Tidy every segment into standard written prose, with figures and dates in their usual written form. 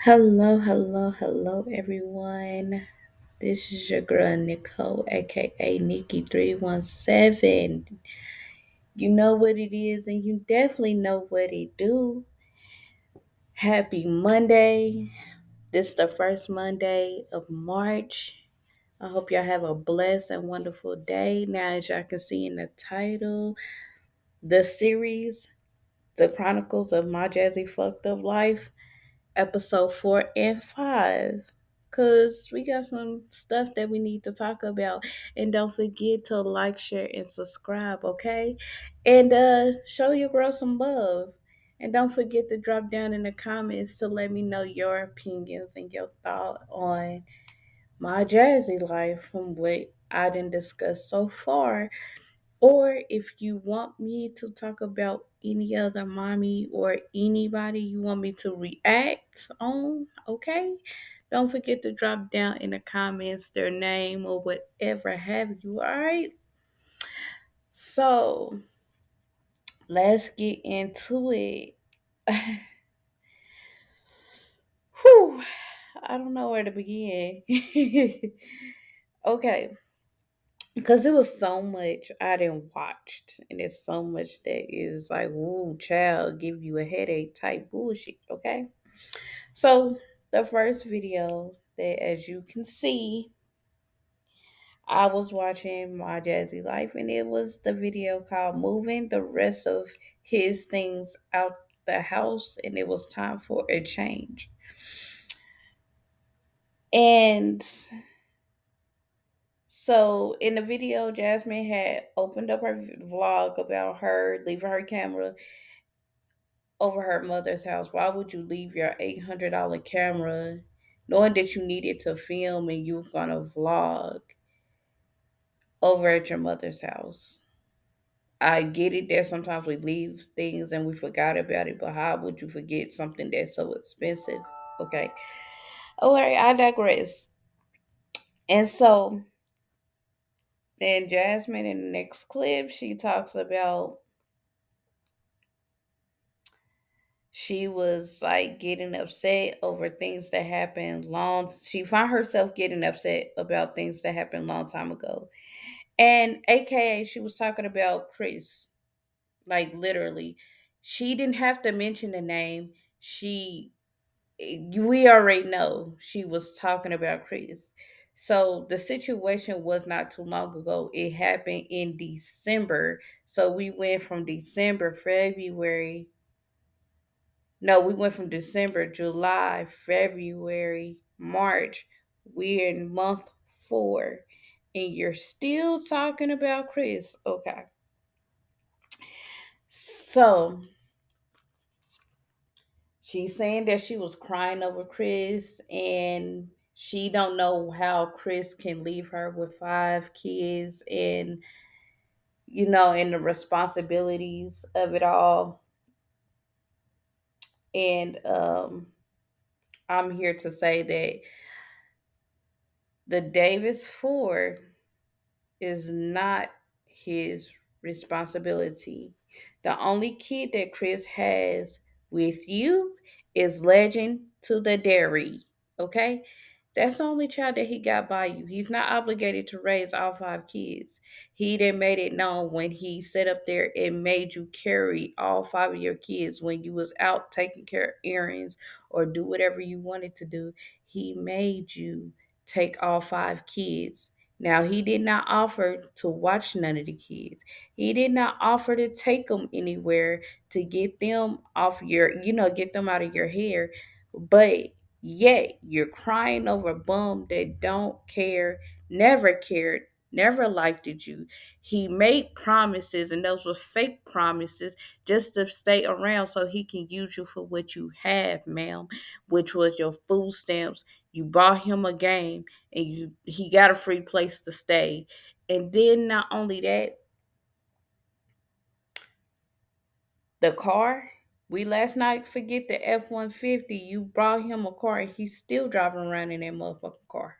Hello, hello, hello, everyone. This is your girl Nicole, aka Nikki317. You know what it is, and you definitely know what it do. Happy Monday. This is the first Monday of March. I hope y'all have a blessed and wonderful day. Now, as y'all can see in the title, the series, The Chronicles of My Jazzy Fucked Up Life, episode 4 and 5, because we got some stuff that we need to talk about. And don't forget to like, share, and subscribe, okay? And show your girl some love. And don't forget to drop down in the comments to let me know your opinions and your thought on my jazzy life from what I didn't discuss so far, or if you want me to talk about any other mommy or anybody you want me to react on, okay? Don't forget to drop down in the comments their name or whatever have you, all right? So let's get into it. Whew, I don't know where to begin. Okay, because it was so much I didn't watched, and it's so much that is like, ooh, child, give you a headache type bullshit. Okay, so the first video that, as you can see, I was watching my Jazzy Life, and it was the video called "Moving the Rest of His Things Out the House," and it was time for a change. And so in the video, Jasmine had opened up her vlog about her leaving her camera over her mother's house. Why would you leave your $800 camera knowing that you needed to film and you were going to vlog over at your mother's house? I get it that sometimes we leave things and we forgot about it, but how would you forget something that's so expensive? Okay. All right, I digress. And so then Jasmine in the next clip, she talks about she was like getting upset over things that happened long. She found herself getting upset about things that happened long time ago. And AKA she was talking about Chris. Like literally. She didn't have to mention the name. She we already know she was talking about Chris. So the situation was not too long ago. It happened in December. So we went from December, February, no, we went from December, July, February, March. We're in month 4. And you're still talking about Chris. Okay. So she's saying that she was crying over Chris and she don't know how Chris can leave her with 5 kids and and the responsibilities of it all. And I'm here to say that the Davis Ford is not his responsibility. The only kid that Chris has with you is Legend to the Dairy. Okay? That's the only child that he got by you. He's not obligated to raise all 5 kids. He then made it known when he set up there and made you carry all 5 of your kids when you was out taking care of errands or do whatever you wanted to do. He made you take all 5 kids. Now, he did not offer to watch none of the kids. He did not offer to take them anywhere to get them off get them out of your hair. But yet, you're crying over a bum that don't care, never cared, never liked you. He made promises, and those were fake promises just to stay around so he can use you for what you have, ma'am, which was your food stamps. You bought him a game and he got a free place to stay. And then not only that, the car. We last night forget the F-150. You brought him a car and he's still driving around in that motherfucking car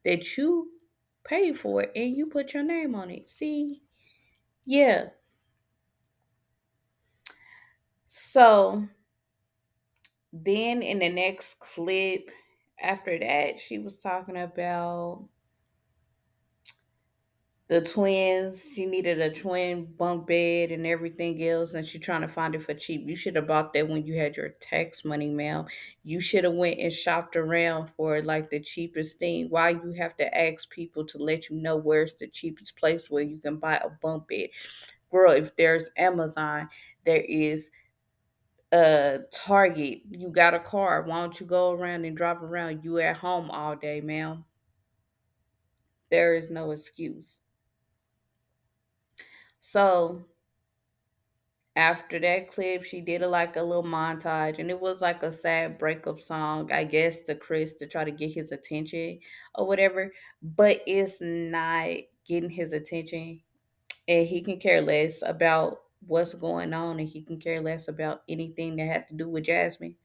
that you paid for it and you put your name on it. See? Yeah. So Then in the next clip after that, she was talking about the twins. She needed a twin bunk bed and everything else, and she trying to find it for cheap. You should have bought that when you had your tax money, ma'am. You should have went and shopped around for like the cheapest thing. Why you have to ask people to let you know where's the cheapest place where you can buy a bunk bed? Girl, if there's Amazon, there is Target. You got a car. Why don't you go around and drive around? You at home all day, ma'am. There is no excuse. So after that clip, she did like a little montage, and it was like a sad breakup song, I guess, to Chris to try to get his attention or whatever. But it's not getting his attention, and he can care less about what's going on, and he can care less about anything that had to do with Jasmine.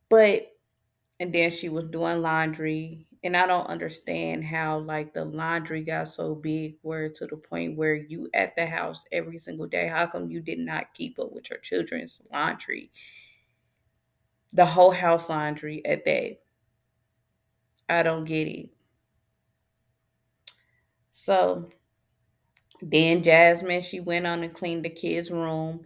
But and then she was doing laundry, and I don't understand how like the laundry got so big where to the point where you at the house every single day. How come you did not keep up with your children's laundry, the whole house laundry at that? I don't get it. So then Jasmine, she went on and cleaned the kids room,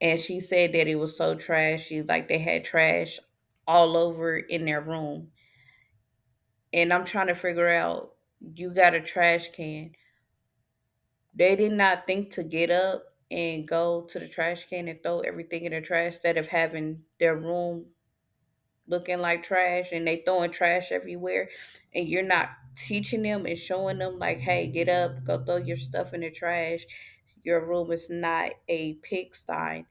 and she said that it was so trashy, like they had trash all over in their room. And I'm trying to figure out, you got a trash can. They did not think to get up and go to the trash can and throw everything in the trash instead of having their room looking like trash, and they throwing trash everywhere, and you're not teaching them and showing them like, hey, get up, go throw your stuff in the trash. Your room is not a pigsty.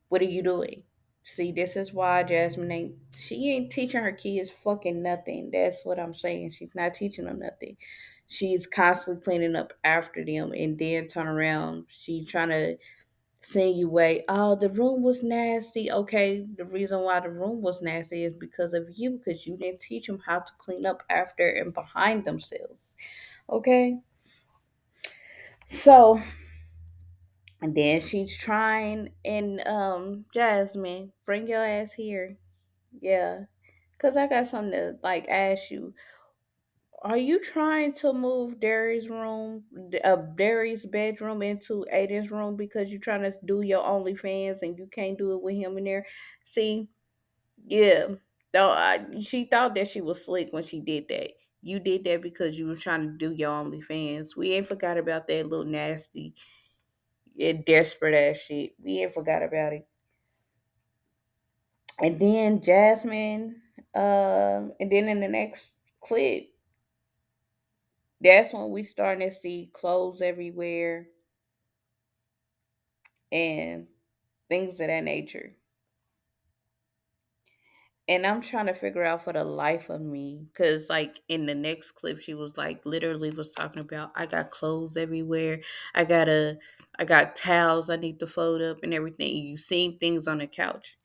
What are you doing? See, this is why Jasmine ain't, she ain't teaching her kids fucking nothing. That's what I'm saying. She's not teaching them nothing. She's constantly cleaning up after them, and then turn around. She trying to insinuate, oh, the room was nasty. Okay, the reason why the room was nasty is because of you, because you didn't teach them how to clean up after and behind themselves. Okay, so and then she's trying, and Jasmine, bring your ass here. Yeah, cause I got something to like ask you. Are you trying to move Darius' bedroom into Aiden's room because you're trying to do your OnlyFans and you can't do it with him in there? See, yeah, she thought that she was slick when she did that. You did that because you were trying to do your OnlyFans. We ain't forgot about that little nasty and desperate ass shit. We ain't forgot about it. And then Jasmine, and then in the next clip, that's when we starting to see clothes everywhere and things of that nature. And I'm trying to figure out for the life of me, because like in the next clip, she was like literally was talking about, I got clothes everywhere. I got a, I got towels I need to fold up and everything. You seen things on the couch,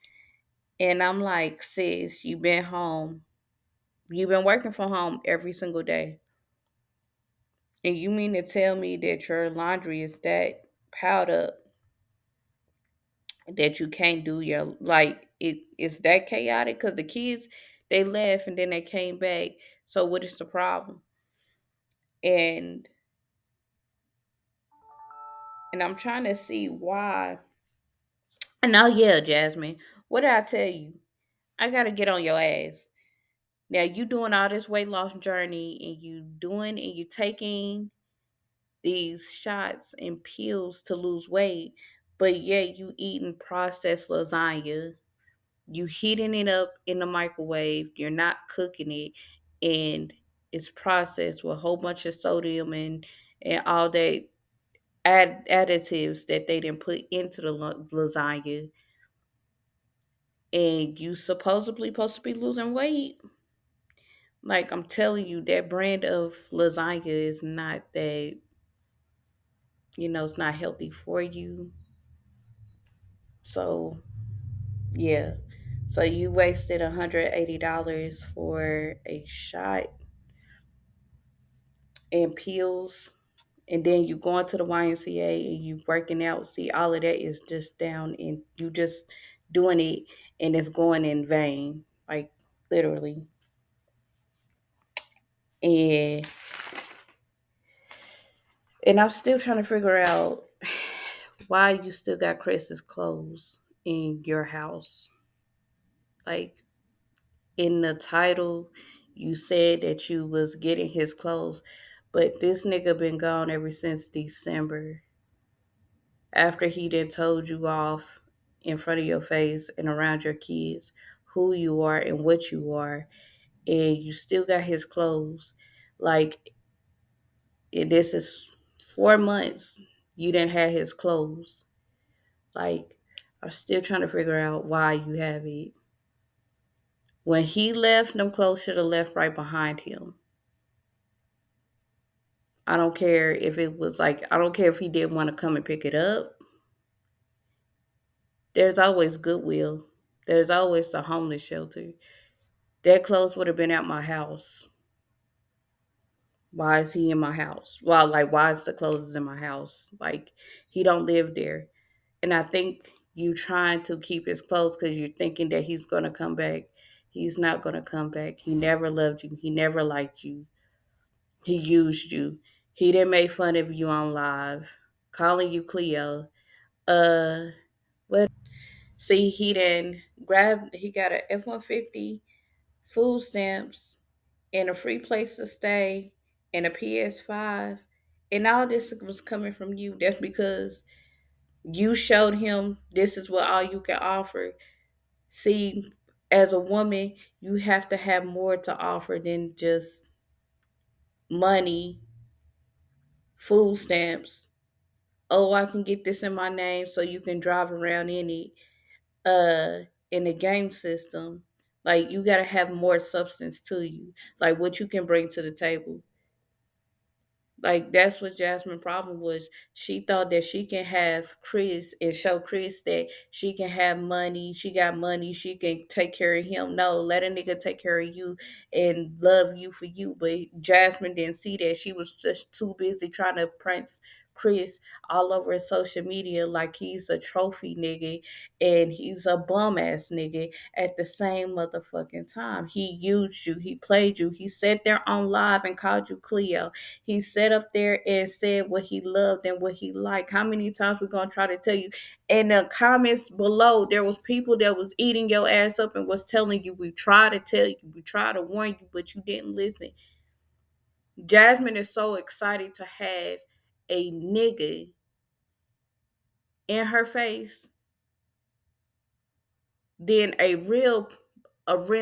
and I'm like, sis, you been home. You've been working from home every single day, and you mean to tell me that your laundry is that piled up that you can't do your, like, it's that chaotic? Because the kids, they left and then they came back. So what is the problem? and and I'm trying to see why. And now, yeah, Jasmine, what did I tell you? I gotta get on your ass. Now you doing all this weight loss journey, and you taking these shots and pills to lose weight, but yet you eating processed lasagna. You heating it up in the microwave, you're not cooking it, and it's processed with a whole bunch of sodium and all that additives that they didn't put into the lasagna, and you supposed to be losing weight. Like, I'm telling you, that brand of lasagna is not that, it's not healthy for you. So yeah, so you wasted $180 for a shot and pills, and then you going to the YMCA and you working out. See, all of that is just down, and you just doing it and it's going in vain, like literally. And I'm still trying to figure out why you still got Chris's clothes in your house. Like in the title, you said that you was getting his clothes, but this nigga been gone ever since December. After he done told you off in front of your face and around your kids who you are and what you are, and you still got his clothes. Like this is 4 months you didn't have his clothes. Like I'm still trying to figure out why you have it. When he left, them clothes should have left right behind him. I don't care if it was like I don't care if he didn't want to come and pick it up. There's always Goodwill. There's always the homeless shelter. That clothes would have been at my house. Why is he in my house? Well, like why is the clothes in my house? Like he don't live there. And I think you trying to keep his clothes because you're thinking that he's gonna come back. He's not gonna come back. He never loved you. He never liked you. He used you. He didn't make fun of you on live, calling you Cleo. Uh, what? See, he didn't grab. He got a F-150, food stamps, and a free place to stay, and a PS5, and all this was coming from you. That's because you showed him this is what all you can offer. See, as a woman, you have to have more to offer than just money, food stamps. Oh, I can get this in my name so you can drive around in it. In the game system, like you gotta have more substance to you, like what you can bring to the table. Like that's what Jasmine's problem was. She thought that she can have Chris and show Chris that she can have money. She got money. She can take care of him. No, let a nigga take care of you and love you for you. But Jasmine didn't see that. She was just too busy trying to prince Chris all over his social media like he's a trophy nigga and he's a bum ass nigga at the same motherfucking time. He used you. He played you. He sat there on live and called you Cleo. He sat up there and said what he loved and what he liked. How many times we gonna try to tell you? In the comments below, there was people that was eating your ass up and was telling you, we try to tell you, we try to warn you, but you didn't listen. Jasmine is so excited to have a nigga in her face than a real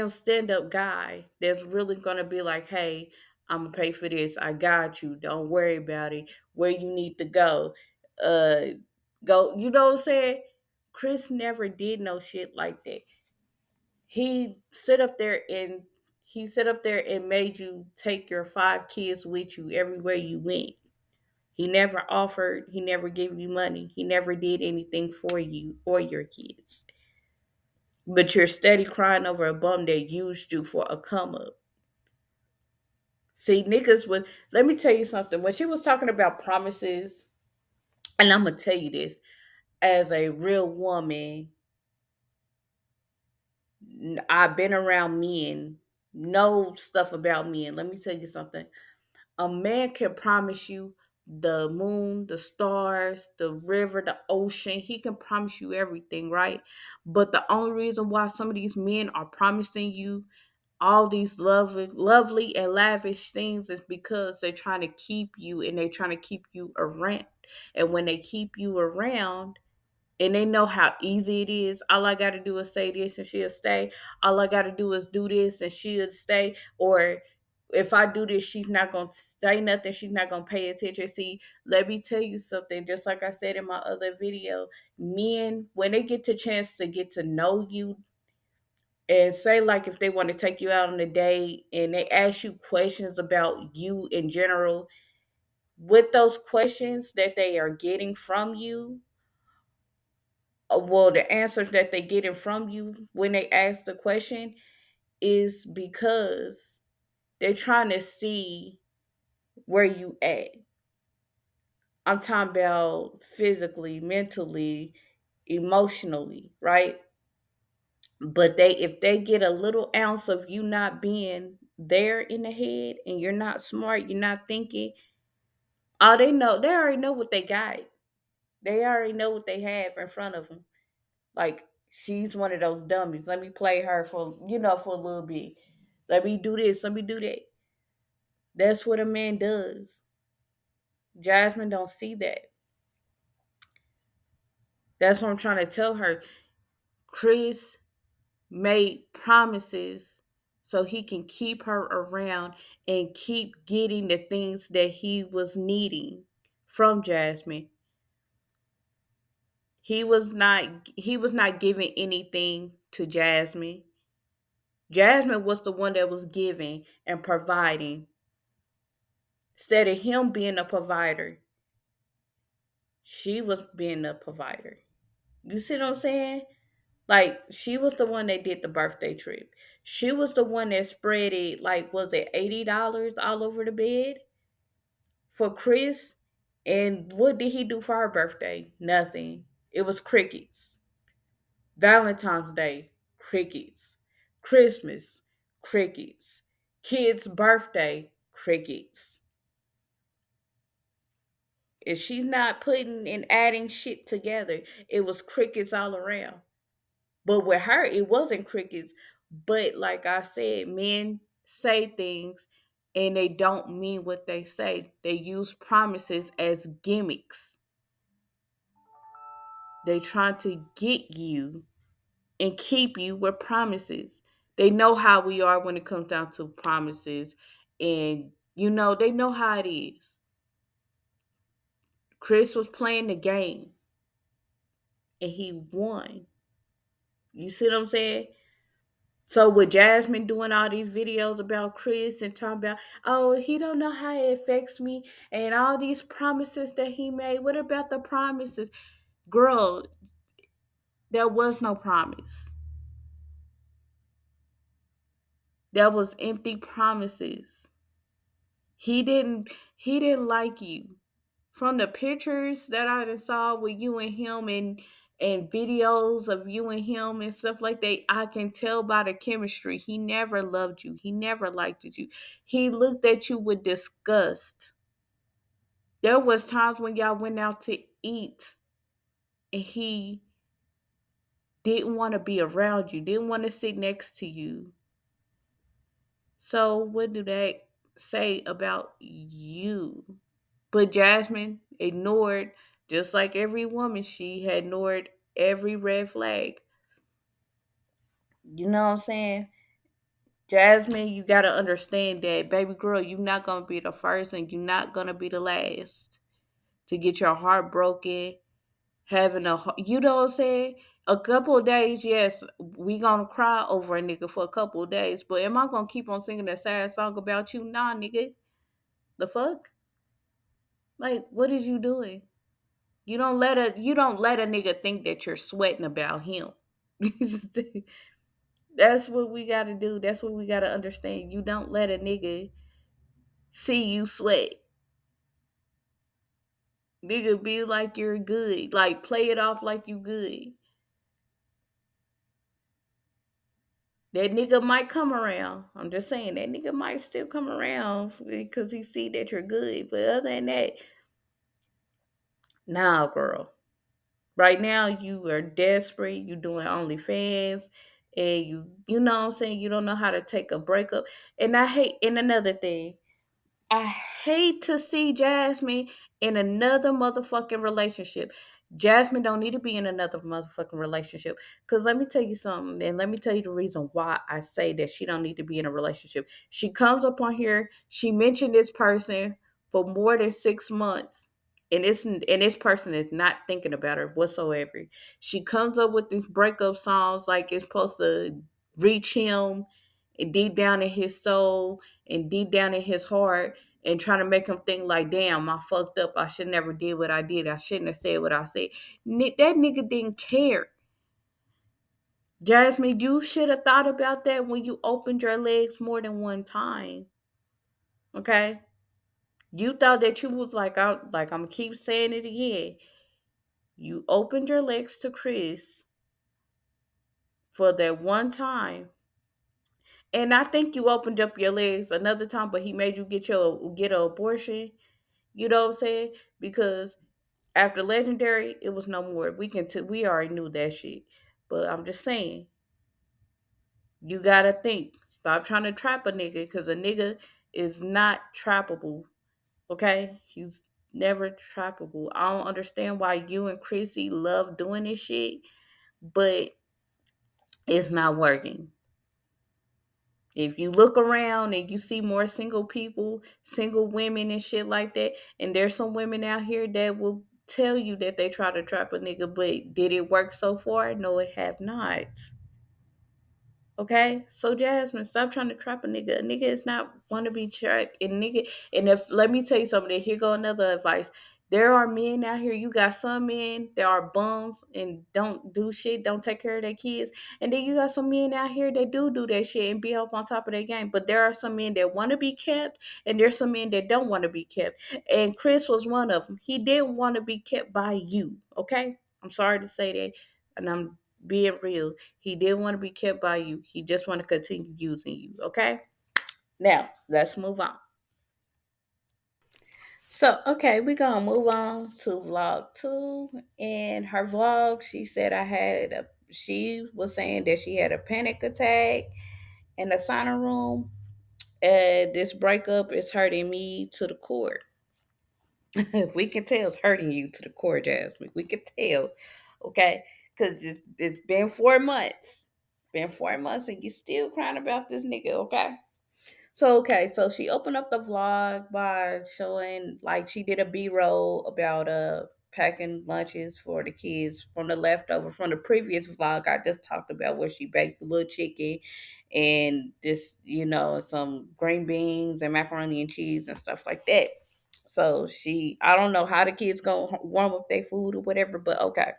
stand-up guy that's really gonna be like, hey, I'm gonna pay for this. I got you. Don't worry about it. Where you need to go. Uh Go, you know what I'm saying? Chris never did no shit like that. He sit up there and made you take your 5 kids with you everywhere you went. He never offered, he never gave you money. He never did anything for you or your kids. But you're steady crying over a bum that used you for a come up. See, niggas would, let me tell you something. When she was talking about promises, and I'm going to tell you this as a real woman, I've been around men, know stuff about men. Let me tell you something. A man can promise you the moon, the stars, the river, the ocean. He can promise you everything, right? But the only reason why some of these men are promising you all these lovely and lavish things is because they're trying to keep you and they're trying to keep you around. And when they keep you around and they know how easy it is, all I got to do is say this and she'll stay. All I got to do is do this and she'll stay. Or if I do this, she's not going to say nothing. She's not going to pay attention. See, let me tell you something. Just like I said in my other video, men, when they get the chance to get to know you, and say like if they want to take you out on a date and they ask you questions about you in general, with those questions that they are getting from you, well, the answers that they getting from you when they ask the question is because they're trying to see where you at. I'm talking about physically, mentally, emotionally, right? But if they get a little ounce of you not being there in the head and you're not smart, you're not thinking, all they already know what they got. They already know what they have in front of them. Like, she's one of those dummies. Let me play her for, for a little bit. Let me do this. Let me do that. That's what a man does. Jasmine don't see that. That's what I'm trying to tell her. Chris made promises so he can keep her around and keep getting the things that he was needing from Jasmine. He was not giving anything to Jasmine. Jasmine was the one that was giving and providing. Instead of him being a provider, she was being a provider. You see what I'm saying? Like, she was the one that did the birthday trip. She was the one that spread it, like, was it $80 all over the bed for Chris? And what did he do for her birthday? Nothing. It was crickets. Valentine's Day, crickets. Christmas, crickets. Kid's birthday, crickets. If she's not putting and adding shit together, it was crickets all around. But with her, it wasn't crickets. But like I said, men say things and they don't mean what they say. They use promises as gimmicks. They trying to get you and keep you with promises. They know how we are when it comes down to promises. And, they know how it is. Chris was playing the game and he won. You see what I'm saying? So with Jasmine doing all these videos about Chris and talking about, oh, he don't know how it affects me and all these promises that he made. What about the promises? Girl, there was no promise. There was empty promises. He didn't like you. From the pictures that I done saw with you and him and videos of you and him and stuff like that, I can tell by the chemistry. He never loved you. He never liked you. He looked at you with disgust. There was times when y'all went out to eat and he didn't want to be around you, didn't want to sit next to you. So what do that say about you? But Jasmine ignored, just like every woman, she had ignored every red flag. You know what I'm saying? Jasmine, you got to understand that, baby girl, you're not going to be the first and you're not going to be the last to get your heart broken, you know what I'm saying? A couple of days, yes, we gonna cry over a nigga for a couple of days, but am I gonna keep on singing a sad song about you? Nah, nigga. The fuck? Like, what is you doing? You don't let a nigga think that you're sweating about him. That's what we gotta do. That's what we gotta understand. You don't let a nigga see you sweat. Nigga, be like you're good. Like, play it off like you good. That nigga might come around. I'm just saying that nigga might still come around because he see that you're good. But other than that, nah, girl. Right now you are desperate. You doing OnlyFans, and you know what I'm saying. You don't know how to take a breakup. And I hate. And another thing, I hate to see Jasmine in another motherfucking relationship. Jasmine don't need to be in another motherfucking relationship. Cause let me tell you something, and let me tell you the reason why I say that she don't need to be in a relationship. She comes up on here, she mentioned this person for more than 6 months. And this person is not thinking about her whatsoever. She comes up with these breakup songs like it's supposed to reach him and deep down in his soul and deep down in his heart, and trying to make him think like, damn, I fucked up. I should never did what I did. I shouldn't have said what I said. That nigga didn't care. Jasmine, you should have thought about that when you opened your legs more than one time. Okay? You thought that you was like I'm gonna keep saying it again. You opened your legs to Chris. for that one time. And I think you opened up your legs another time, but he made you get an abortion. You know what I'm saying? Because after Legendary, it was no more. We already knew that shit. But I'm just saying, you gotta think. Stop trying to trap a nigga, because a nigga is not trappable. Okay? He's never trappable. I don't understand why you and Chrissy love doing this shit, but it's not working. If you look around and you see more single people, single women and shit like that, and there's some women out here that will tell you that they try to trap a nigga, but did it work so far? No, it have not. Okay, so Jasmine, stop trying to trap a nigga. A nigga is not want to be trapped. And nigga, and if let me tell you something, here go another advice. There are men out here. You got some men that are bums and don't do shit, don't take care of their kids, and then you got some men out here that do that shit and be up on top of their game. But there are some men that want to be kept, and there's some men that don't want to be kept. And Chris was one of them. He didn't want to be kept by you. Okay, I'm sorry to say that, and I'm being real. He didn't want to be kept by you. He just want to continue using you. Okay. Now let's move on. So okay, we're gonna move on to vlog two. In her vlog, she said she was saying that she had a panic attack in the sauna room. This breakup is hurting me to the core. If we can tell, it's hurting you to the core, Jasmine. We can tell, okay? Because it's been 4 months. Been 4 months and you still crying about this nigga, okay? So okay, so she opened up the vlog by showing like she did a B-roll about packing lunches for the kids from the leftover from the previous vlog I just talked about, where she baked the little chicken and this, some green beans and macaroni and cheese and stuff like that. So I don't know how the kids gonna warm up their food or whatever, but okay.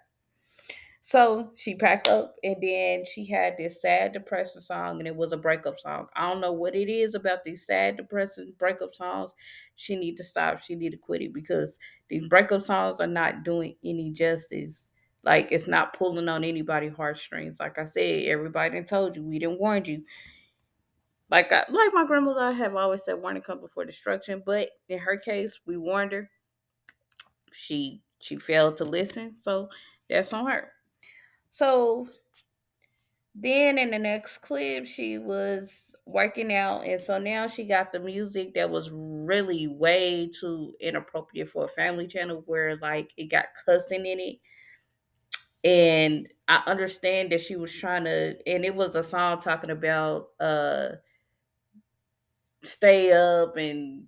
So she packed up and then she had this sad, depressing song, and it was a breakup song. I don't know what it is about these sad, depressing breakup songs. She need to stop. She need to quit it, because these breakup songs are not doing any justice. Like, it's not pulling on anybody's heartstrings. Like I said, everybody done told you. We didn't warn you. Like my grandmother have always said, warning comes before destruction. But in her case, we warned her. She failed to listen. So that's on her. So then in the next clip, she was working out, and so now she got the music that was really way too inappropriate for a family channel, where like it got cussing in it. And I understand that she was trying to, and it was a song talking about stay up and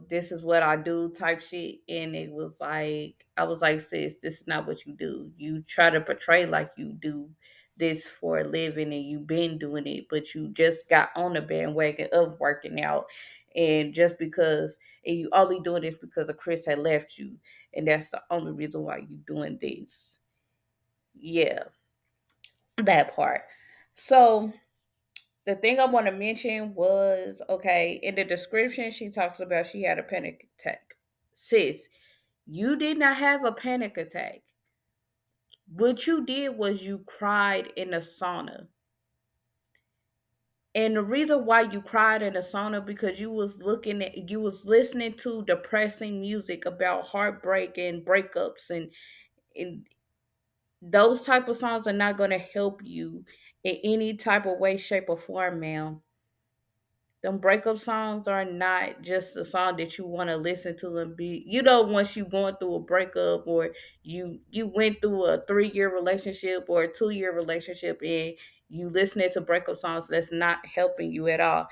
this is what I do type shit. And it was like, I was like, sis, this is not what you do. You try to portray like you do this for a living and you've been doing it, but you just got on the bandwagon of working out. And just because, and you only doing this because of Chris had left you, and that's the only reason why you doing this. Yeah, that part. So the thing I want to mention was, okay, in the description, she talks about she had a panic attack. Sis, you did not have a panic attack. What you did was you cried in a sauna. And the reason why you cried in a sauna, because you was listening to depressing music about heartbreak and breakups, and those type of songs are not gonna help you in any type of way, shape, or form, ma'am. Them breakup songs are not just a song that you want to listen to and be, once you going through a breakup, or you went through a 3-year relationship or a 2-year relationship, and you listening to breakup songs, that's not helping you at all.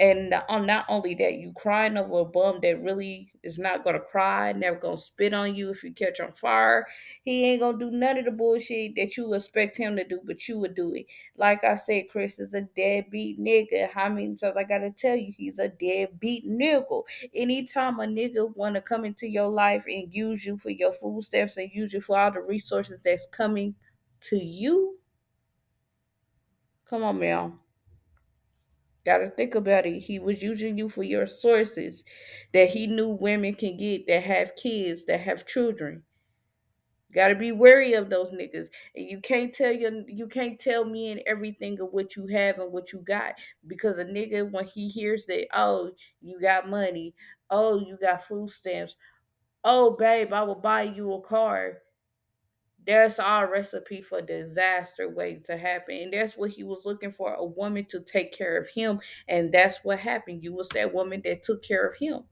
And on not only that, you crying over a bum that really is not gonna cry, never gonna spit on you if you catch on fire. He ain't gonna do none of the bullshit that you expect him to do, but you would do it. Like I said, Chris is a deadbeat nigga. How many times I gotta tell you, he's a deadbeat nigga. Anytime a nigga wanna come into your life and use you for your food stamps and use you for all the resources that's coming to you, come on, man. Gotta think about it. He was using you for your sources that he knew women can get, that have kids, that have children. Gotta be wary of those niggas. And you can't tell me and everything of what you have and what you got. Because a nigga, when he hears that, oh, you got money, oh, you got food stamps, oh babe, I will buy you a car. That's our recipe for disaster waiting to happen. And that's what he was looking for, a woman to take care of him. And that's what happened. You was that woman that took care of him.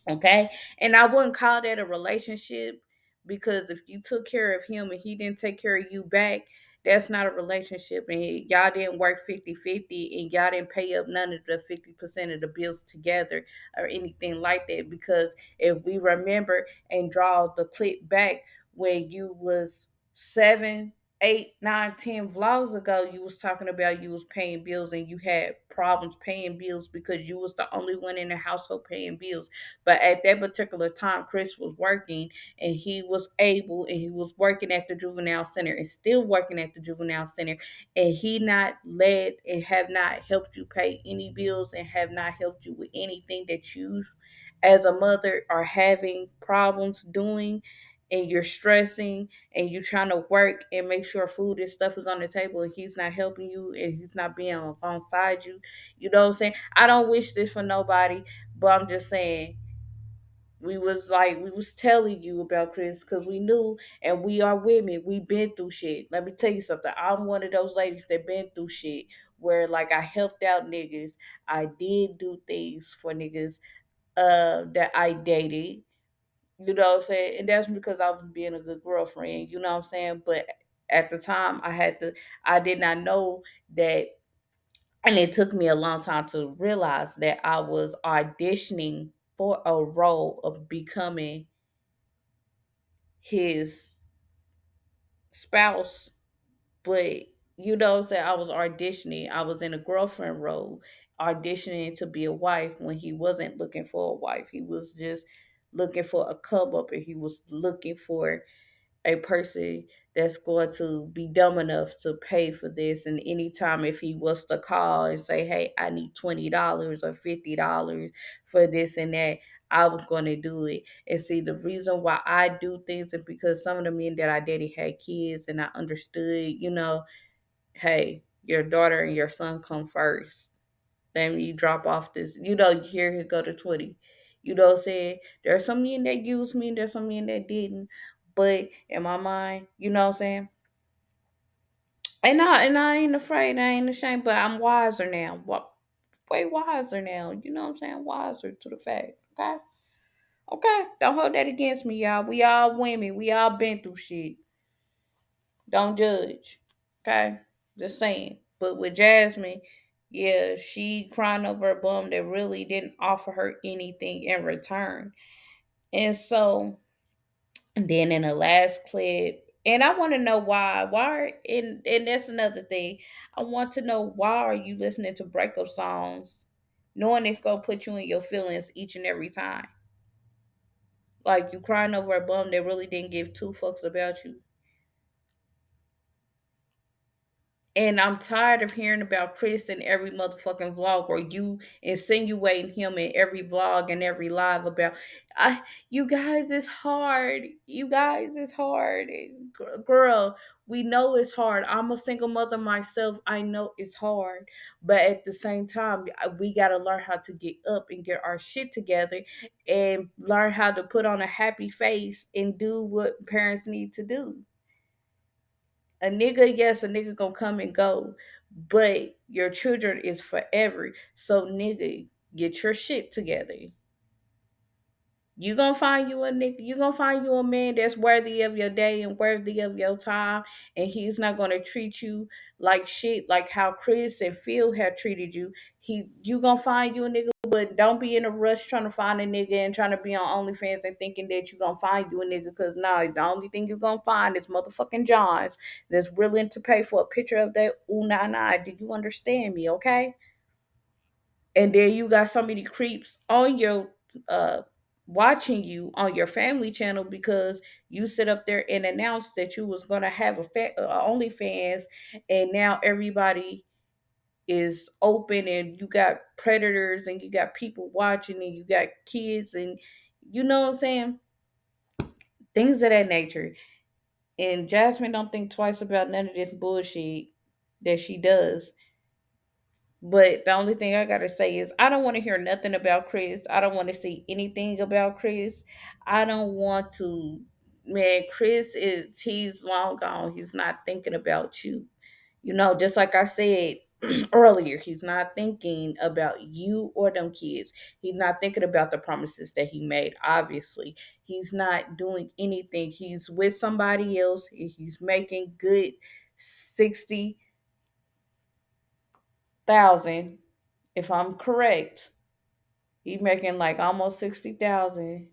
Okay. And I wouldn't call that a relationship, because if you took care of him and he didn't take care of you back, that's not a relationship. And y'all didn't work 50-50, and y'all didn't pay up none of the 50% of the bills together or anything like that. Because if we remember and draw the clip back, when you was 7, 8, 9, 10 vlogs ago, you was talking about you was paying bills and you had problems paying bills because you was the only one in the household paying bills. But at that particular time, Chris was working, and he was able, and he was working at the juvenile center and still working at the juvenile center. And he not led and have not helped you pay any bills and have not helped you with anything that you as a mother are having problems doing, and you're stressing and you're trying to work and make sure food and stuff is on the table, and he's not helping you and he's not being alongside you. You know what I'm saying? I don't wish this for nobody, but I'm just saying, we was telling you about Chris because we knew, and we are women. We been through shit. Let me tell you something. I'm one of those ladies that been through shit where like I helped out niggas. I did do things for niggas that I dated. You know what I'm saying? And that's because I was being a good girlfriend. You know what I'm saying? But at the time, I did not know that, and it took me a long time to realize that I was auditioning for a role of becoming his spouse. But you know what I'm saying? I was auditioning. I was in a girlfriend role, auditioning to be a wife when he wasn't looking for a wife. He was just looking for a come up, and he was looking for a person that's going to be dumb enough to pay for this. And anytime if he was to call and say, hey, I need $20 or $50 for this and that, I was going to do it. And see, the reason why I do things is because some of the men that I dated had kids, and I understood, hey, your daughter and your son come first. Let me drop off this, here he go to 20. You know what I'm saying? There are some men that used me, and there's some men that didn't. But in my mind, you know what I'm saying? And I ain't afraid, I ain't ashamed, but I'm wiser now. Way wiser now. You know what I'm saying? Wiser to the fact. Okay? Okay. Don't hold that against me, y'all. We all women. We all been through shit. Don't judge. Okay? Just saying. But with Jasmine, yeah, she crying over a bum that really didn't offer her anything in return. And so, and then in the last clip, and I want to know why. And that's another thing. I want to know, why are you listening to breakup songs knowing it's gonna put you in your feelings each and every time? Like, you crying over a bum that really didn't give two fucks about you. And I'm tired of hearing about Chris in every motherfucking vlog, or you insinuating him in every vlog and every live about, I you guys, it's hard. You guys, it's hard. Girl, we know it's hard. I'm a single mother myself. I know it's hard. But at the same time, we got to learn how to get up and get our shit together, and learn how to put on a happy face and do what parents need to do. A nigga, yes, a nigga gonna come and go, but your children is forever. So, nigga, get your shit together. You gonna find you a man that's worthy of your day and worthy of your time, and he's not gonna treat you like shit, like how Chris and Phil have treated you. You gonna find you a nigga, but don't be in a rush trying to find a nigga and trying to be on OnlyFans and thinking that you gonna find you a nigga. Cause nah, the only thing you gonna find is motherfucking Johns that's willing to pay for a picture of that ooh nah nah. Do you understand me? Okay. And then you got so many creeps on your uh watching you on your family channel because you sit up there and announced that you was gonna have OnlyFans, and now everybody is open, and you got predators, and you got people watching, and you got kids, and you know what I'm saying, things of that nature. And Jasmine don't think twice about none of this bullshit that she does. But the only thing I gotta say is I don't want to hear nothing about Chris. I don't want to see anything about Chris. I don't want to. Man, Chris is he's long gone. He's not thinking about you. You know, just like I said earlier, he's not thinking about you or them kids. He's not thinking about the promises that he made. Obviously, he's not doing anything. He's with somebody else. He's making good 60,000, if I'm correct. He's making like almost 60,000,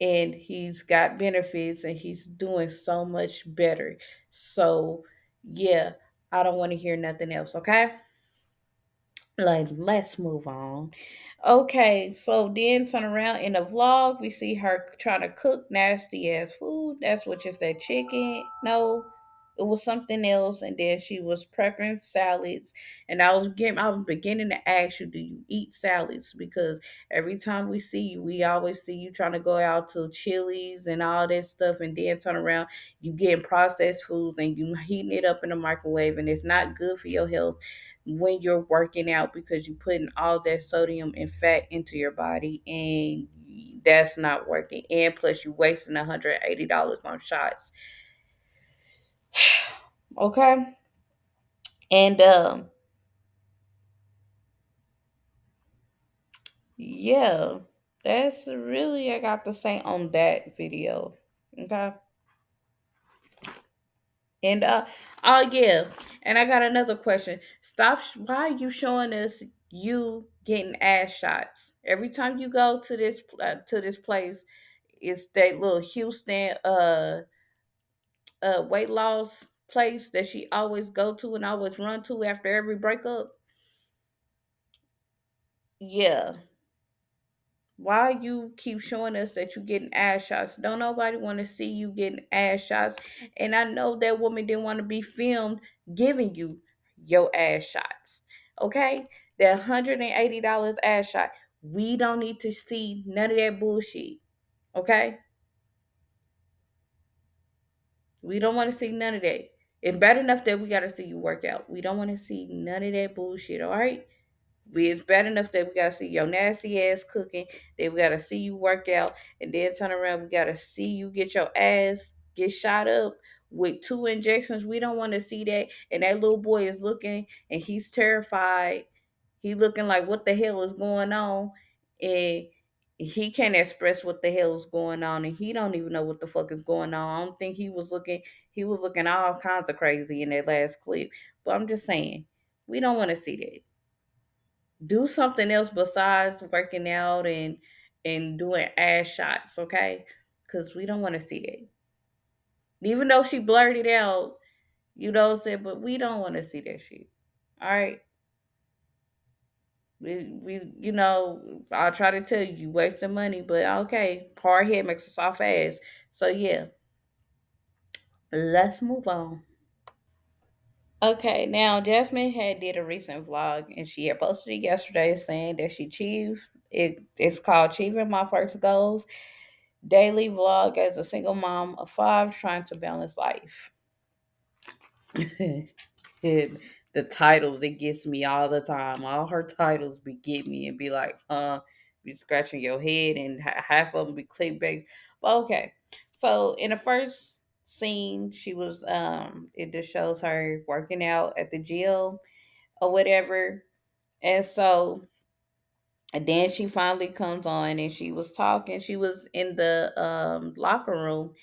and he's got benefits and he's doing so much better. So yeah, I don't want to hear nothing else, okay? Like, let's move on. Okay, so then turn around in the vlog, we see her trying to cook nasty ass food. That's what, just that chicken? No, it was something else. And then she was prepping salads. And I was beginning to ask you, do you eat salads? Because every time we see you, we always see you trying to go out to Chili's and all that stuff, and then turn around, you getting processed foods and you heating it up in the microwave, and it's not good for your health when you're working out, because you're putting all that sodium and fat into your body, and that's not working. And plus you wasting $180 on shots. Okay. And yeah, that's really I got to say on that video. Okay. And oh yeah, and I got another question. Why are you showing us you getting ass shots every time you go to this place? It's that little Houston weight loss place that she always go to and always run to after every breakup. Yeah. Why you keep showing us that you getting ass shots? Don't nobody want to see you getting ass shots. And I know that woman didn't want to be filmed giving you your ass shots. Okay? That $180 ass shot. We don't need to see none of that bullshit. Okay? We don't want to see none of that. It's bad enough that we got to see you work out. We don't want to see none of that bullshit, all right? It's bad enough that we gotta see your nasty ass cooking, that we gotta see you work out, and then turn around, we gotta see you get your ass get shot up with 2 injections. We don't want to see that. And that little boy is looking and he's terrified. He looking like, what the hell is going on? And he can't express what the hell is going on, and he don't even know what the fuck is going on. I don't think he was looking all kinds of crazy in that last clip. But I'm just saying, we don't want to see that. Do something else besides working out and doing ass shots, okay? Because we don't want to see that. Even though she blurted out, you know what I'm saying, but we don't want to see that shit. All right. I'll try to tell you, you wasting money, but okay, hard head makes us all fast. So yeah, let's move on. Okay, now Jasmine had did a recent vlog and she had posted it yesterday saying that she achieved it's called Achieving My First Goals. Daily vlog as a single mom of five trying to balance life. And the titles, it gets me all the time. All her titles be get me and be like, be scratching your head, and half of them be clickbait. But okay, so in the first scene, she was it just shows her working out at the gym or whatever, and so. And then she finally comes on and she was talking. She was in the locker room.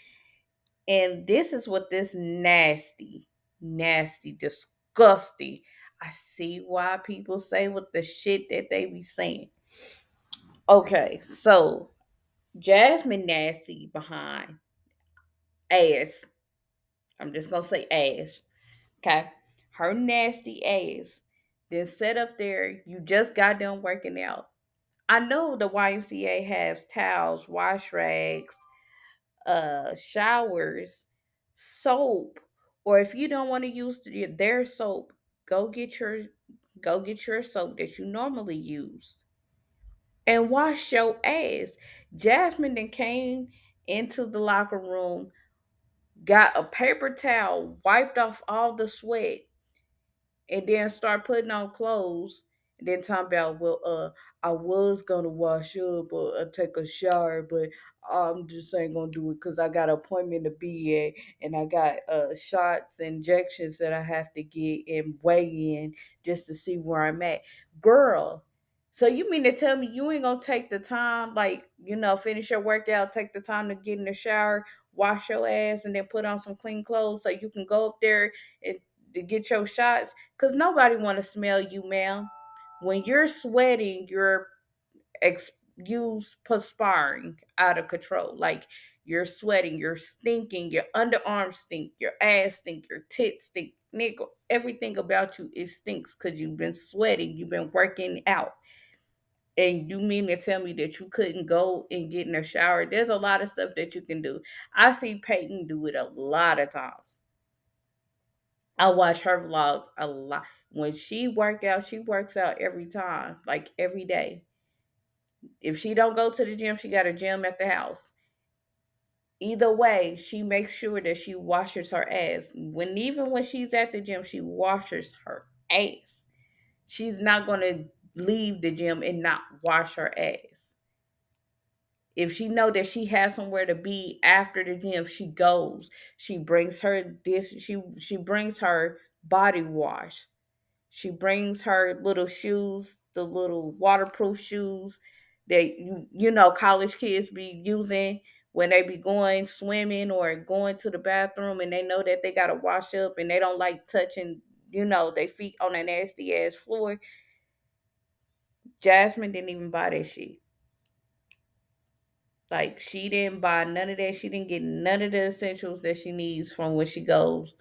And this is what this nasty, disgusting. I see why people say what the shit that they be saying. Okay, so Jasmine nasty behind ass. I'm just gonna say ass. Okay. Her nasty ass. Then set up there, you just got done working out. I know the YMCA has towels, wash rags, showers, soap, or if you don't want to use their soap, go get your go get your soap that you normally use and wash your ass. Jasmine then came into the locker room got a paper towel, wiped off all the sweat, and then start putting on clothes. And then talking about, well, I was gonna wash up or take a shower, but I'm just ain't gonna do it because I got an appointment to be at, and I got shots, injections that I have to get and weigh in just to see where I'm at, girl. So you mean to tell me you ain't gonna take the time, like, finish your workout, take the time to get in the shower, wash your ass, and then put on some clean clothes so you can go up there and to get your shots? Because nobody want to smell you, ma'am. When you're sweating, you perspiring out of control. Like, you're sweating, you're stinking, your underarms stink, your ass stink, your tits stink, nigga. Everything about you is stinks because you've been sweating, you've been working out. And you mean to tell me that you couldn't go and get in a shower? There's a lot of stuff that you can do. I see Peyton do it a lot of times. I watch her vlogs a lot. When she works out every time, like every day. If she don't go to the gym, she got a gym at the house. Either way, she makes sure that she washes her ass. Even when she's at the gym, she washes her ass. She's not gonna leave the gym and not wash her ass. If she know that she has somewhere to be after the gym, she goes. She brings she brings her body wash. She brings her little shoes, the little waterproof shoes that college kids be using when they be going swimming or going to the bathroom, and they know that they gotta wash up and they don't like touching, their feet on a nasty ass floor. Jasmine didn't even buy that shit. Like, she didn't buy none of that. She didn't get none of the essentials that she needs from when she goes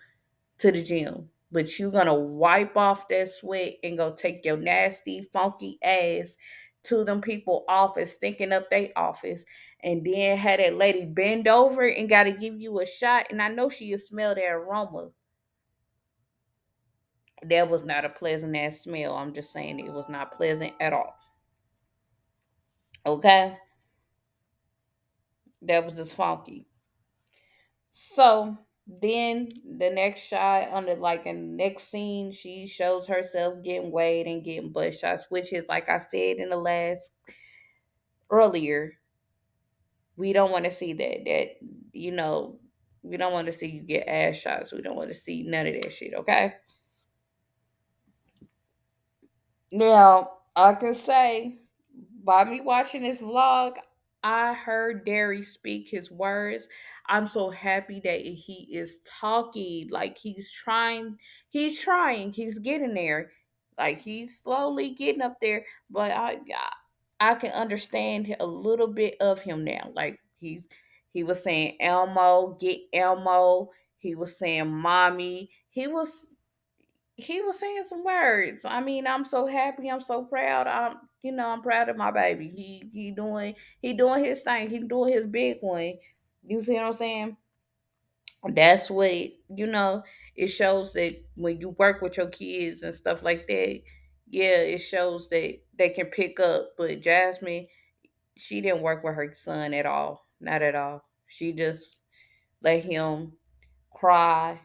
to the gym. But you gonna wipe off that sweat and go take your nasty, funky ass to them people office, stinking up their office, and then had that lady bend over and gotta give you a shot. And I know she'll smell that aroma. That was not a pleasant ass smell. I'm just saying it was not pleasant at all. Okay? That was just funky. So then the next shot on the like in the next scene, she shows herself getting weighed and getting butt shots, which is like I said in the last earlier, we don't want to see that. You know, we don't want to see you get ass shots. We don't want to see none of that shit, okay? Now, I can say, by me watching this vlog, I heard Derry speak his words. I'm so happy that he is talking. Like, he's getting there. Like, he's slowly getting up there. But I can understand a little bit of him now. Like, he was saying Elmo, get Elmo. He was saying mommy. He was saying some words. I mean, I'm so happy. I'm so proud. I'm proud of my baby. He doing his thing. He doing his big one. You see what I'm saying? That's what it shows that when you work with your kids and stuff like that. Yeah, it shows that they can pick up. But Jasmine, she didn't work with her son at all. Not at all. She just let him cry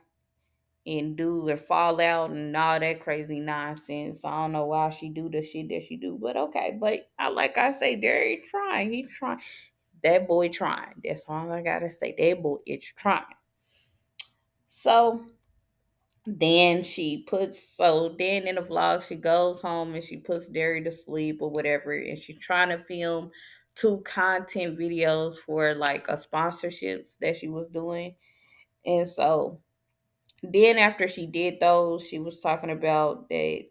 and do and fall out and all that crazy nonsense. I don't know why she do the shit that she do, but okay. But like I say, there he's trying. He's trying. That boy trying. That's all I gotta say. That boy is trying. So then in the vlog she goes home and she puts Derry to sleep or whatever, and she's trying to film two content videos for like a sponsorships that she was doing. And so then after she did those, she was talking about that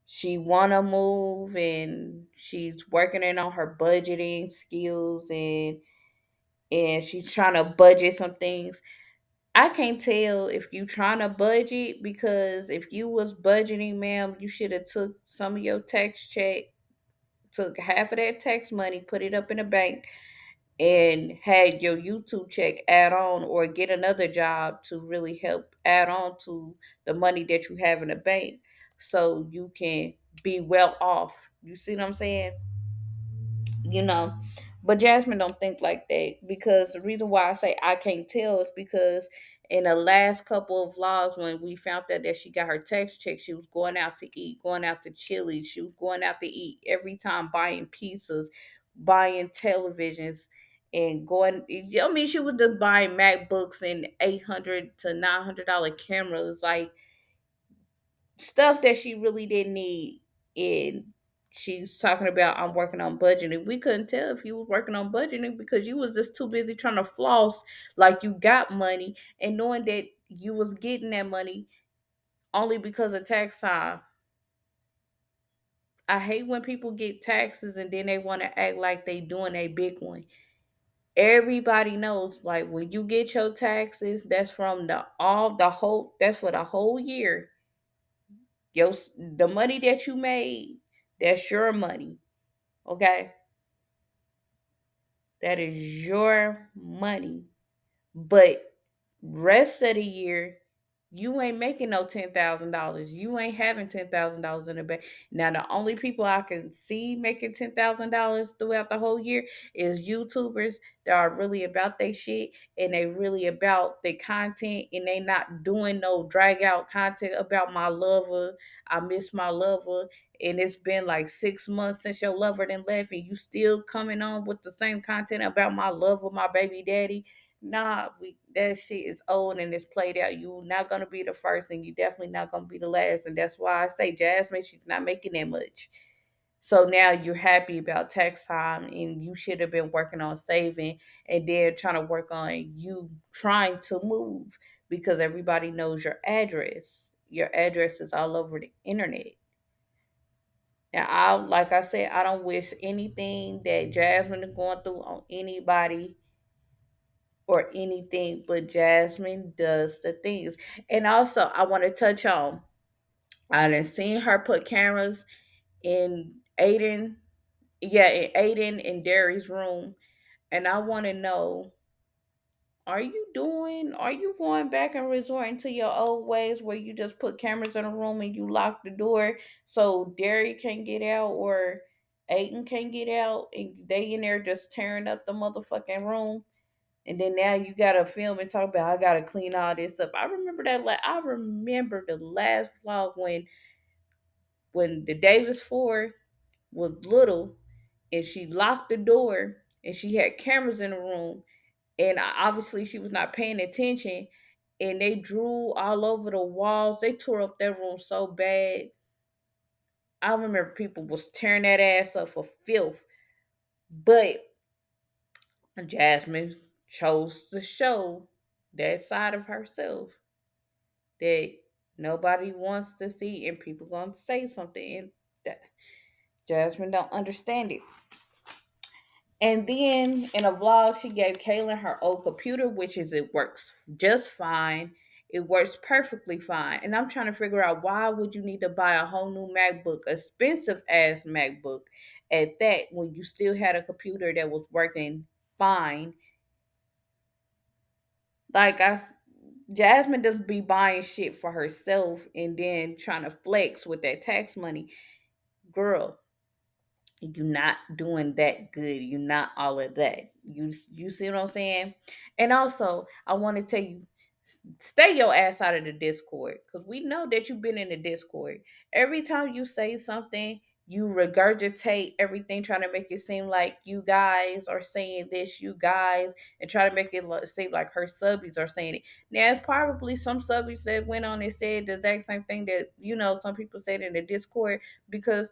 she wanna move and she's working in on her budgeting skills, and she's trying to budget some things. I can't tell if you trying to budget, because if you was budgeting, ma'am, you should have took some of your tax check, took half of that tax money, put it up in the bank, and had your YouTube check add on, or get another job to really help add on to the money that you have in the bank so you can be well off. You see what I'm saying? You know, But Jasmine don't think like that, because the reason why I say I can't tell is because in the last couple of vlogs, when we found out that she got her tax check, she was going out to eat, going out to Chili's, she was going out to eat every time, buying pizzas, buying televisions, and going. I mean, she was just buying MacBooks and $800 to $900 cameras, like stuff that she really didn't need. And she's talking about, I'm working on budgeting. We couldn't tell if you was working on budgeting because you was just too busy trying to floss like you got money, and knowing that you was getting that money only because of tax time. I hate when people get taxes and then they want to act like they doing a big one. Everybody knows, like, when you get your taxes, that's from the whole, that's for the whole year. The money that you made, that's your money. Okay, that is your money. But rest of the year, you ain't making no $10,000. You ain't having $10,000 in the bank. Now, the only people I can see making $10,000 throughout the whole year is YouTubers that are really about their shit, and they really about their content, and they not doing no drag out content about my lover. I miss my lover. And it's been like 6 months since your lover then left, and you still coming on with the same content about my lover, my baby daddy. Nah, that shit is old and it's played out. You're not gonna be the first, and you definitely not gonna be the last. And that's why I say Jasmine, she's not making that much. So now you're happy about tax time, and you should have been working on saving, and then trying to work on you trying to move, because everybody knows your address. Your address is all over the internet. Now, like I said, I don't wish anything that Jasmine is going through on anybody or anything, but Jasmine does the things. And also, I want to touch on, I done seen her put cameras in Aiden and Derry's room. And I want to know, are you going back and resorting to your old ways where you just put cameras in a room and you lock the door so Derry can't get out, or Aiden can't get out, and they in there just tearing up the motherfucking room? And then now you gotta film and talk about, I gotta clean all this up. I remember that. Like, I remember the last vlog when the Davis Four was little, and she locked the door and she had cameras in the room, and obviously she was not paying attention, and they drew all over the walls. They tore up that room so bad. I remember people was tearing that ass up for filth, but Jasmine chose to show that side of herself that nobody wants to see, and people gonna say something, and that Jasmine don't understand it. And then in a vlog, she gave Kaylin her old computer, which is, it works just fine. It works perfectly fine. And I'm trying to figure out, why would you need to buy a whole new MacBook, expensive ass MacBook at that, when you still had a computer that was working fine? Like, Jasmine doesn't be buying shit for herself and then trying to flex with that tax money. Girl, you're not doing that good. You're not all of that. You see what I'm saying? And also, I want to tell you, stay your ass out of the Discord, because we know that you've been in the Discord. Every time you say something, you regurgitate everything, trying to make it seem like you guys are saying this, you guys, and try to make it seem like her subbies are saying it. Now, probably some subbies that went on and said the exact same thing that, some people said in the Discord, because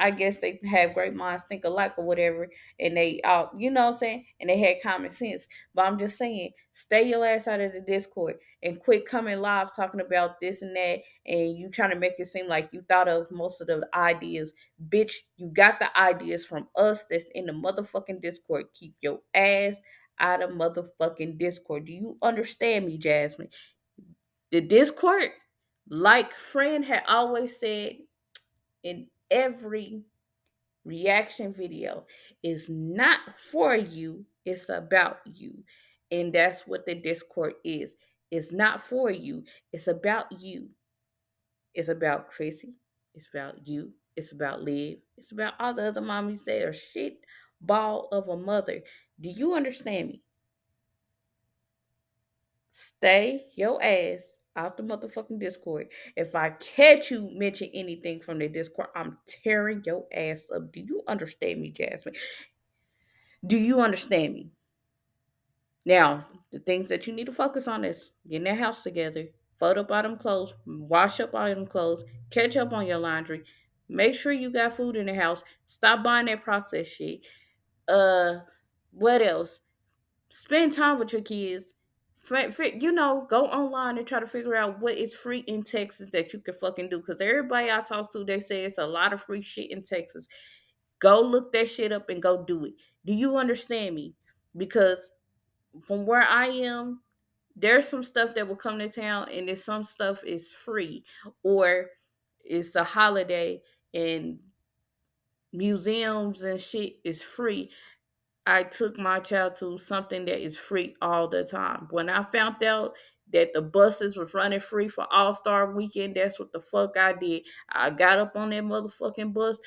I guess they have great minds think alike or whatever, and they you know what I'm saying, and they had common sense. But I'm just saying, stay your ass out of the Discord and quit coming live talking about this and that, and you trying to make it seem like you thought of most of the ideas. Bitch, you got the ideas from us that's in the motherfucking Discord. Keep your ass out of motherfucking Discord. Do you understand me, Jasmine? The Discord, like friend had always said in every reaction video, is not for you, it's about you. And that's what the Discord is. It's not for you, it's about you. It's about Chrissy, it's about you, it's about Liv, it's about all the other mommies that are shit ball of a mother. Do you understand me? Stay your ass out the motherfucking Discord. If I catch you mention anything from the Discord, I'm tearing your ass up. Do you understand me, Jasmine? Do you understand me? Now, the things that you need to focus on is getting that house together, fold up all them clothes, wash up all them clothes, catch up on your laundry, make sure you got food in the house, stop buying that processed shit. Uh, what else? Spend time with your kids. Go online and try to figure out what is free in Texas that you can fucking do. Because everybody I talk to, they say it's a lot of free shit in Texas. Go look that shit up and go do it. Do you understand me? Because from where I am, there's some stuff that will come to town, and then some stuff is free, or it's a holiday and museums and shit is free. I took my child to something that is free all the time. When I found out that the buses was running free for All Star Weekend, that's what the fuck I did. I got up on that motherfucking bus,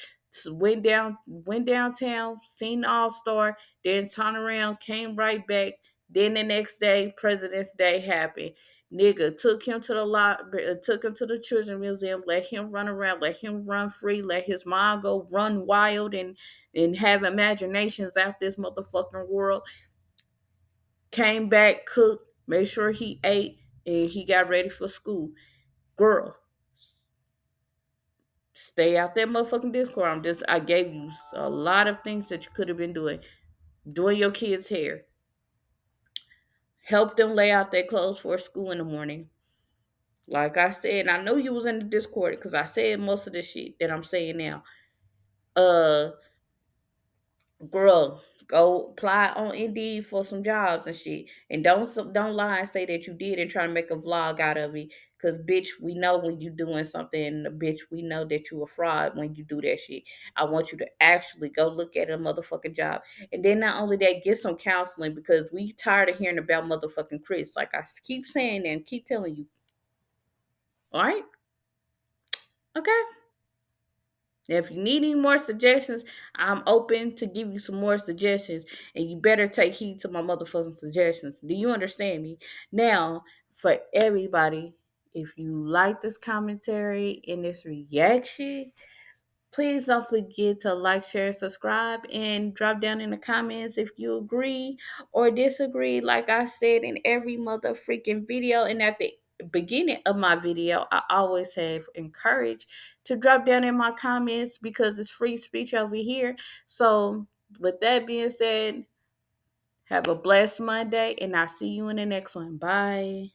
went downtown, seen All Star, then turned around, came right back. Then the next day, President's Day happened. Nigga took him to the took him to the children museum, let him run around, let him run free, let his mom go run wild and have imaginations out this motherfucking world. Came back, cooked, made sure he ate, and he got ready for school. Girl, stay out that motherfucking Discord. I gave you a lot of things that you could have been doing. Doing your kids' hair. Help them lay out their clothes for school in the morning. Like I said, I know you was in the Discord because I said most of the shit that I'm saying now. Uh, Girl, go apply on Indeed for some jobs and shit. And don't lie and say that you did and try to make a vlog out of it. Cause bitch, we know when you doing something, and bitch, we know that you a fraud when you do that shit. I want you to actually go look at a motherfucking job. And then not only that, get some counseling because we tired of hearing about motherfucking Chris. Like I keep saying and keep telling you. All right? Okay. If you need any more suggestions, I'm open to give you some more suggestions, and you better take heed to my motherfucking suggestions. Do you understand me? Now, for everybody, if you like this commentary and this reaction, please don't forget to like, share, and subscribe, and drop down in the comments if you agree or disagree. Like I said in every mother freaking video, and at the beginning of my video, I always have encouraged to drop down in my comments because it's free speech over here. So, with that being said, have a blessed Monday, and I'll see you in the next one. Bye.